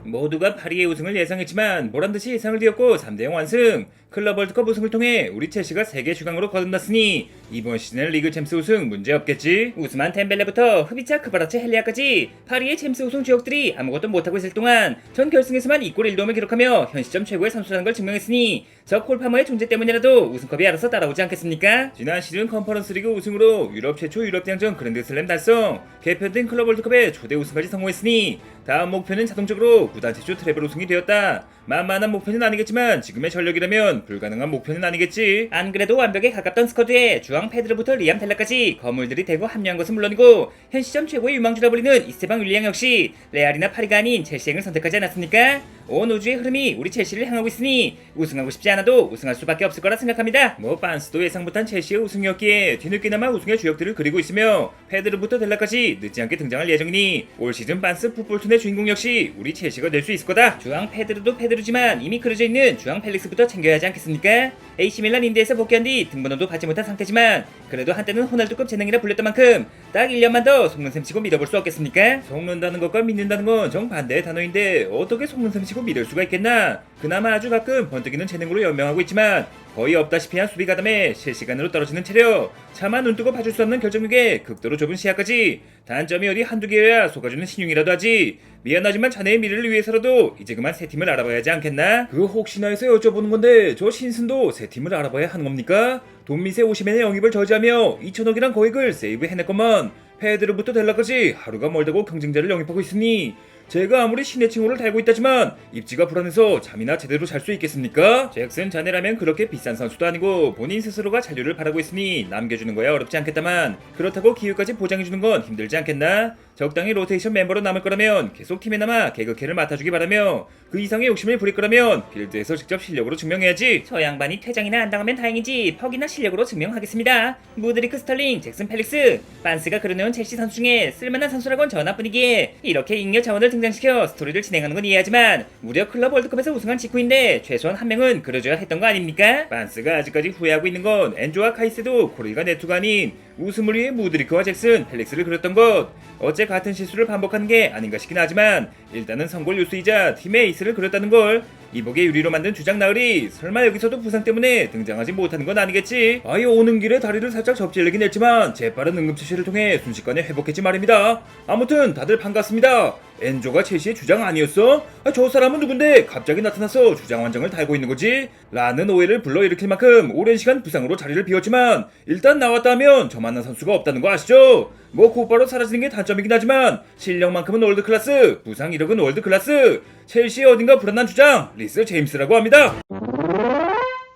모두가 파리의 우승을 예상했지만 보란듯이 예상을 뒤엎고 3대0 완승. 클럽 월드컵 우승을 통해 우리 첼시가 세계 주강으로 거듭났으니 이번 시즌의 리그 챔스 우승 문제없겠지. 우스만 템벨레부터 흡이차 크바라체 헬리아까지 파리의 챔스 우승 주역들이 아무것도 못하고 있을 동안 전 결승에서만 2골 1도움을 기록하며 현 시점 최고의 선수라는 걸 증명했으니 저 콜파머의 존재 때문이라도 우승컵이 알아서 따라오지 않겠습니까? 지난 시즌 컨퍼런스 리그 우승으로 유럽 최초 유럽 대항전 그랜드슬램 달성, 개편된 클럽 월드컵의 초대 우승까지 성공했으니 다음 목표는 자동적으로 구단 최초 트래블 우승이 되었다. 만만한 목표는 아니겠지만 지금의 전력이라면 불가능한 목표는 아니겠지. 안 그래도 완벽에 가깝던 스쿼드에 주앙 페드로부터 리암 텔라까지 거물들이 대거 합류한 것은 물론이고 현 시점 최고의 유망주라 불리는 이스테방 윌리앙 역시 레알이나 파리가 아닌 첼시행을 선택하지 않았습니까? 온 우주의 흐름이 우리 첼시를 향하고 있으니 우승하고 싶지 않아도 우승할 수밖에 없을 거라 생각합니다. 뭐 반스도 예상 못한 첼시의 우승이었기에 뒤늦게나마 우승의 주역들을 그리고 있으며 페드로부터 델라까지 늦지 않게 등장할 예정이니 올 시즌 반스 풋볼툰의 주인공 역시 우리 첼시가 될 수 있을 거다. 주앙 페드로도 페드로지만 이미 그려져 있는 주앙 펠릭스부터 챙겨야 하지 않겠습니까? AC밀란 인디에서 복귀한 뒤 등번호도 받지 못한 상태지만 그래도 한때는 호날두급 재능이라 불렸던 만큼 딱 1년만 더 속는셈 치고 믿어볼 수 없겠습니까? 속는다는 것과 믿는다는 건 정반대의 단어인데 어떻게 속는셈 치고 믿을 수가 있겠나? 그나마 아주 가끔 번뜩이는 재능으로 연명하고 있지만 거의 없다시피 한 수비 가담에 실시간으로 떨어지는 체력, 차마 눈뜨고 봐줄 수 없는 결정력에 극도로 좁은 시야까지 단점이 어디 한두 개여야 속아주는 신용이라도 하지. 미안하지만 자네의 미래를 위해서라도 이제 그만 새 팀을 알아봐야 하지 않겠나? 그 혹시나 해서 여쭤보는 건데 저 신슨도 새 팀을 알아봐야 하는 겁니까? 돈미세 오시멘의 영입을 저지하며 2천억이란 거액을 세이브해냈건만 페드로부터 델라까지 하루가 멀다고 경쟁자를 영입하고 있으니 제가 아무리 신의 칭호를 달고 있다지만 입지가 불안해서 잠이나 제대로 잘 수 있겠습니까? 잭슨 자네라면 그렇게 비싼 선수도 아니고 본인 스스로가 잔류를 바라고 있으니 남겨주는 거야 어렵지 않겠다만 그렇다고 기회까지 보장해주는 건 힘들지 않겠나? 적당히 로테이션 멤버로 남을 거라면 계속 팀에 남아 개그캐를 맡아주기 바라며 그 이상의 욕심을 부릴 거라면 필드에서 직접 실력으로 증명해야지. 저 양반이 퇴장이나 안 당하면 다행이지 퍽이나 실력으로 증명하겠습니다. 무드리크 스털링, 잭슨 펠릭스, 반스가 그려내온 첼시 선수 중에 쓸만한 선수라곤 저 나뿐이기에 이렇게 잉여 자원을 등장시켜 스토리를 진행하는 건 이해하지만 무려 클럽 월드컵에서 우승한 직후인데 최소한 한 명은 그려줘야 했던 거 아닙니까? 반스가 아직까지 후회하고 있는 건 엔조와 카이세도 코르이가 네투가 아닌 웃음을 위해 무드리크와 잭슨, 펠릭스를 그렸던 것. 어째 같은 실수를 반복하는 게 아닌가 싶긴 하지만 일단은 선골 유스이자 팀의 에이스를 그렸다는 걸 이복의 유리로 만든 주장 나으리 설마 여기서도 부상 때문에 등장하지 못하는 건 아니겠지? 아예 오는 길에 다리를 살짝 접질리긴 했지만 재빠른 응급처치를 통해 순식간에 회복했지 말입니다. 아무튼 다들 반갑습니다. 엔조가 첼시의 주장 아니었어? 저 사람은 누군데 갑자기 나타나서 주장 완장을 달고 있는 거지? 라는 오해를 불러일으킬 만큼 오랜 시간 부상으로 자리를 비웠지만 일단 나왔다 하면 저만한 선수가 없다는 거 아시죠? 뭐 곧바로 사라지는 게 단점이긴 하지만 실력만큼은 월드클래스, 부상 이력은 월드클래스. 첼시의 어딘가 불안한 주장 리스 제임스라고 합니다.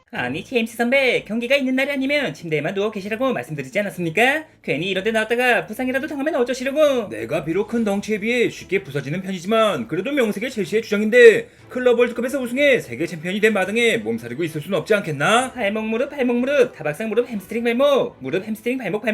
아니 제임스 선배, 경기가 있는 날이 아니면 침대에만 누워 계시라고 말씀드리지 않았습니까? 괜히 이런데 나왔다가 부상이라도 당하면 어쩌시려고. 내가 비록 큰 덩치에 비해 쉽게 부서지는 편이지만 그래도 명색의 첼시의 주장인데 클럽 월드컵에서 우승해 세계 챔피언이 된 마당에 몸살이고 있을 순 없지 않겠나? 발목 무릎, 타박상 무릎, 햄스트링 발목, 무릎 햄스트링 발목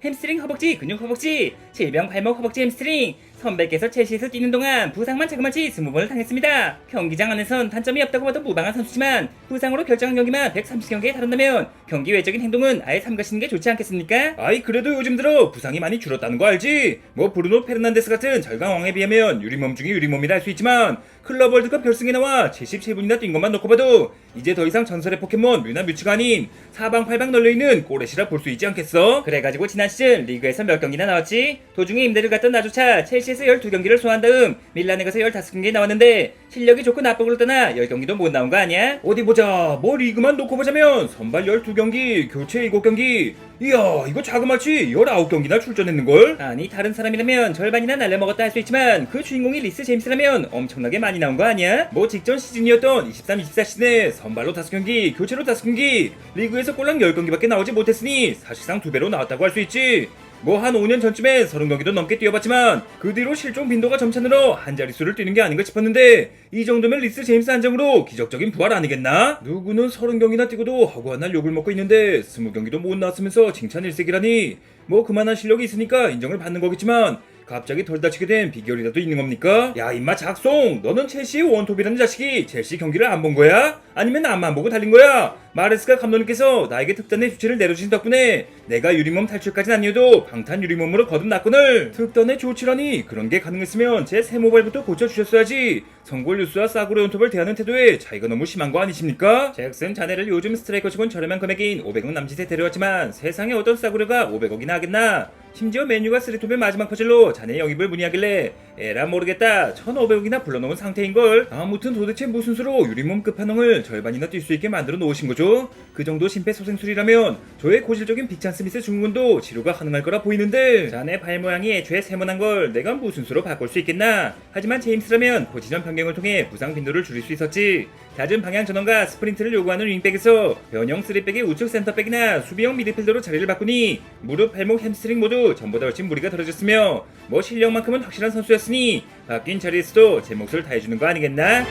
햄스트링 허벅지 근육 허벅지, 질병 발목 허벅지 햄스트링. 선배께서 첼시에서 뛰는 동안 부상만 자그마치 20번을 당했습니다. 경기장 안에선 단점이 없다고 봐도 무방한 선수지만 부상으로 결정한 경기만 130경기에 다룬다면 경기 외적인 행동은 아예 삼가시는 게 좋지 않겠습니까? 아이 그래도 요즘 들어 부상이 많이 줄었다는 거 알지? 뭐 브루노 페르난데스 같은 절강왕에 비하면 유리몸 중에 유리몸이라 할 수 있지만 클럽 월드컵 결승에 나와 77분이나 뛴 것만 놓고 봐도 이제 더 이상 전설의 포켓몬 뮤나 뮤츠가 아닌 사방팔방 널려있는 꼬레시라 볼 수 있지 않겠어? 그래가지고 지난 시즌 리그에서 몇 경기나 나왔지? 도중에 임대를 갔던 나조차 첼시에서 12경기를 소화한 다음 밀란에 가서 15경기에 나왔는데 실력이 좋고 나쁘고를 떠나 10경기도 못 나온 거 아니야? 어디 보자. 뭐 리그만 놓고 보자면 선발 12경기, 교체 7경기. 이야 이거 자그마치 19경기나 출전했는걸? 아니 다른 사람이라면 절반이나 날려먹었다 할 수 있지만 그 주인공이 리스 제임스라면 엄청나게 많이 나온 거 아니야? 뭐 직전 시즌이었던 23-24 시즌에 선발로 5경기, 교체로 5경기, 리그에서 꼴랑 10경기밖에 나오지 못했으니 사실상 2배로 나왔다고 할 수 있지. 뭐 한 5년 전쯤에 30경기도 넘게 뛰어봤지만 그 뒤로 실종 빈도가 점차 늘어 한 자릿수를 뛰는 게 아닌가 싶었는데 이 정도면 리스 제임스 한정으로 기적적인 부활 아니겠나? 누구는 30경기나 뛰고도 허구한 날 욕을 먹고 있는데 20경기도 못 나왔으면서 칭찬 일색이라니. 뭐 그만한 실력이 있으니까 인정을 받는 거겠지만 갑자기 덜 다치게 된 비결이라도 있는 겁니까? 야 임마 작송, 너는 첼시의 원톱이라는 자식이 첼시 경기를 안 본 거야? 아니면 앞만 보고 달린 거야? 마르스카 감독님께서 나에게 특단의 조치를 내려주신 덕분에 내가 유리몸 탈출까지는 아니어도 방탄 유리몸으로 거듭났거늘. 특단의 조치라니 그런 게 가능했으면 제 새 모발부터 고쳐주셨어야지. 성골 뉴스와 싸구려 온톱을 대하는 태도에 차이가 너무 심한 거 아니십니까? 잭슨 자네를 요즘 스트라이커 치곤 저렴한 금액인 500억 남짓에 데려왔지만 세상에 어떤 싸구려가 500억이나 하겠나. 심지어 맨유가 쓰리톱의 마지막 퍼즐로 자네 영입을 문의하길래 에라 모르겠다 1500억이나 불러놓은 상태인걸. 아무튼 도대체 무슨 수로 유리몸 끝판왕을 절반이나 뛸 수 있게 만들어 놓으신 거죠? 그 정도 심폐소생술이라면 저의 고질적인 빅찬 스미스 증후군도 치료가 가능할 거라 보이는데 자네 발 모양이 애초에 세모난 걸 내가 무슨 수로 바꿀 수 있겠나. 하지만 제임스라면 포지션 변경을 통해 부상 빈도를 줄일 수 있었지. 낮은 방향 전환과 스프린트를 요구하는 윙백에서 변형 3백의 우측 센터백이나 수비형 미드필더로 자리를 바꾸니 무릎, 발목, 햄스트링 모두 전보다 훨씬 무리가 덜어졌으며 뭐 실력만큼은 확실한 선수였으니 바뀐 자리에서도 제 몫을 다해주는 거 아니겠나?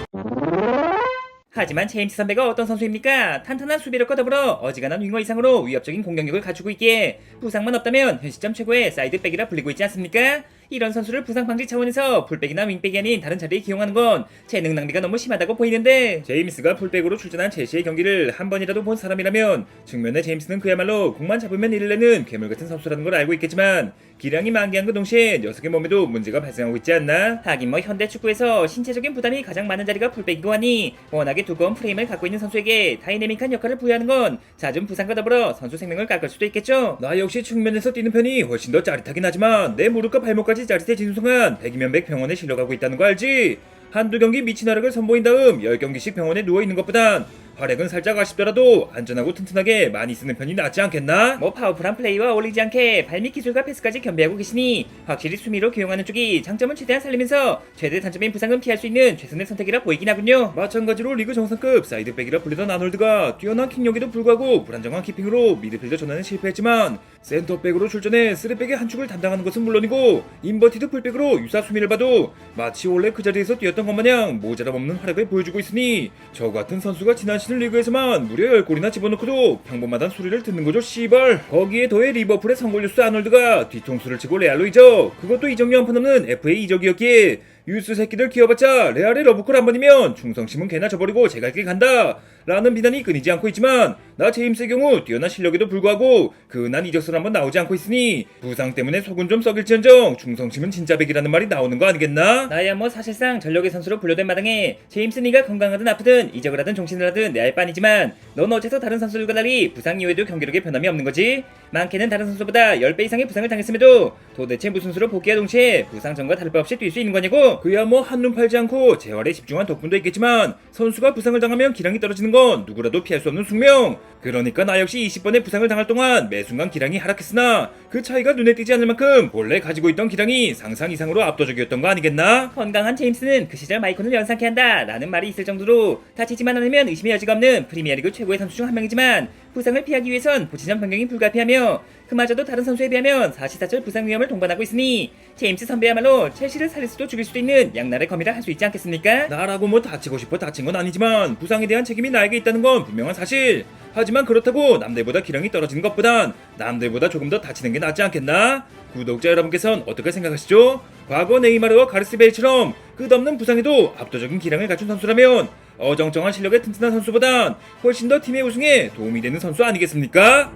하지만 제임스 선배가 어떤 선수입니까? 탄탄한 수비력과 더불어 어지간한 윙어 이상으로 위협적인 공격력을 갖추고 있기에 부상만 없다면 현 시점 최고의 사이드백이라 불리고 있지 않습니까? 이런 선수를 부상 방지 차원에서 풀백이나 윙백이 아닌 다른 자리에 기용하는 건 재능 낭비가 너무 심하다고 보이는데, 제임스가 풀백으로 출전한 첼시의 경기를 한 번이라도 본 사람이라면 측면의 제임스는 그야말로 공만 잡으면 일을 내는 괴물같은 선수라는 걸 알고 있겠지만 기량이 만개한 그 동시에 녀석의 몸에도 문제가 발생하고 있지 않나? 하긴 뭐 현대 축구에서 신체적인 부담이 가장 많은 자리가 풀백이고 하니 워낙에 두꺼운 프레임을 갖고 있는 선수에게 다이내믹한 역할을 부여하는 건 잦은 부상과 더불어 선수 생명을 깎을 수도 있겠죠. 나 역시 측면에서 뛰는 편이 훨씬 더 짜릿하긴 하지만 내 무릎과 발목까지 짜릿해지는 순간 100이면 100 병원에 실려가고 있다는 거 알지? 한두 경기 미친 활약을 선보인 다음 10경기씩 병원에 누워있는 것보단 활약은 살짝 아쉽더라도 안전하고 튼튼하게 많이 쓰는 편이 낫지 않겠나? 뭐 파워풀한 플레이와 어울리지 않게 발밑 기술과 패스까지 겸비하고 계시니 확실히 수미로 기용하는 쪽이 장점은 최대한 살리면서 최대 단점인 부상은 피할 수 있는 최선의 선택이라 보이긴 하군요. 마찬가지로 리그 정상급 사이드백이라 불리던 아놀드가 뛰어난 킥력에도 불구하고 불안정한 키핑으로 미드필더 전환에 실패했지만 센터백으로 출전해 쓰리백의 한 축을 담당하는 것은 물론이고 인버티드 풀백으로 유사 수미를 봐도 마치 원래 그 자리에서 뛰었던 것 마냥 모자람 없는 활약을 보여주고 있으니 저 같은 선수가 지난 시즌 리그에서만 무려 10골이나 집어넣고도 평범하단 소리를 듣는 거죠 씨발. 거기에 더해 리버풀의 성골뉴스 아놀드가 뒤통수를 치고 레알로 이적, 그것도 이적료 한 푼 없는 FA 이적이었기에 유스 새끼들 키워봤자 레알의 러브콜 한 번이면 충성심은 개나 저버리고 제 갈 길 간다 라는 비난이 끊이지 않고 있지만 나 제임스의 경우 뛰어난 실력에도 불구하고 근한 이적설 한번 나오지 않고 있으니 부상 때문에 속은 좀 썩일지언정 충성심은 진짜 백이라는 말이 나오는 거 아니겠나? 나야 뭐 사실상 전력의 선수로 분류된 마당에 제임스 니가 건강하든 아프든 이적을 하든 종신을 하든 내 알 바니지만 넌 어째서 다른 선수들과 달리 부상 이후에도 경기력에 변함이 없는 거지? 많게는 다른 선수보다 10배 이상의 부상을 당했음에도 도대체 무슨 수로 복귀와 동시에 부상 전과 다를 바 없이 뛸 수 있는 거냐고? 그야 뭐 한눈 팔지 않고 재활에 집중한 덕분도 있겠지만 선수가 부상을 당하면 기량이 떨어지는 건 누구라도 피할 수 없는 숙명. 그러니까 나 역시 20번의 부상을 당할 동안 매 순간 기량이 하락했으나 그 차이가 눈에 띄지 않을 만큼 원래 가지고 있던 기량이 상상 이상으로 압도적이었던 거 아니겠나? 건강한 제임스는 그 시절 마이콘을 연상케 한다 라는 말이 있을 정도로 다치지만 않으면 의심의 여지가 없는 프리미어리그 최고의 선수 중 한 명이지만 부상을 피하기 위해선 포지션 변경이 불가피하며 그마저도 다른 선수에 비하면 사시사철 부상 위험을 동반하고 있으니 제임스 선배야말로 첼시를 살릴 수도 죽일 수도 있는 양날의 검이라 할 수 있지 않겠습니까? 나라고 뭐 다치고 싶어 다친 건 아니지만 부상에 대한 책임이 나에게 있다는 건 분명한 사실. 하지만 그렇다고 남들보다 기량이 떨어지는 것보단 남들보다 조금 더 다치는 게 낫지 않겠나? 구독자 여러분께서는 어떻게 생각하시죠? 과거 네이마르와 가르스 베일처럼 끝없는 부상에도 압도적인 기량을 갖춘 선수라면 어정쩡한 실력의 튼튼한 선수보단 훨씬 더 팀의 우승에 도움이 되는 선수 아니겠습니까?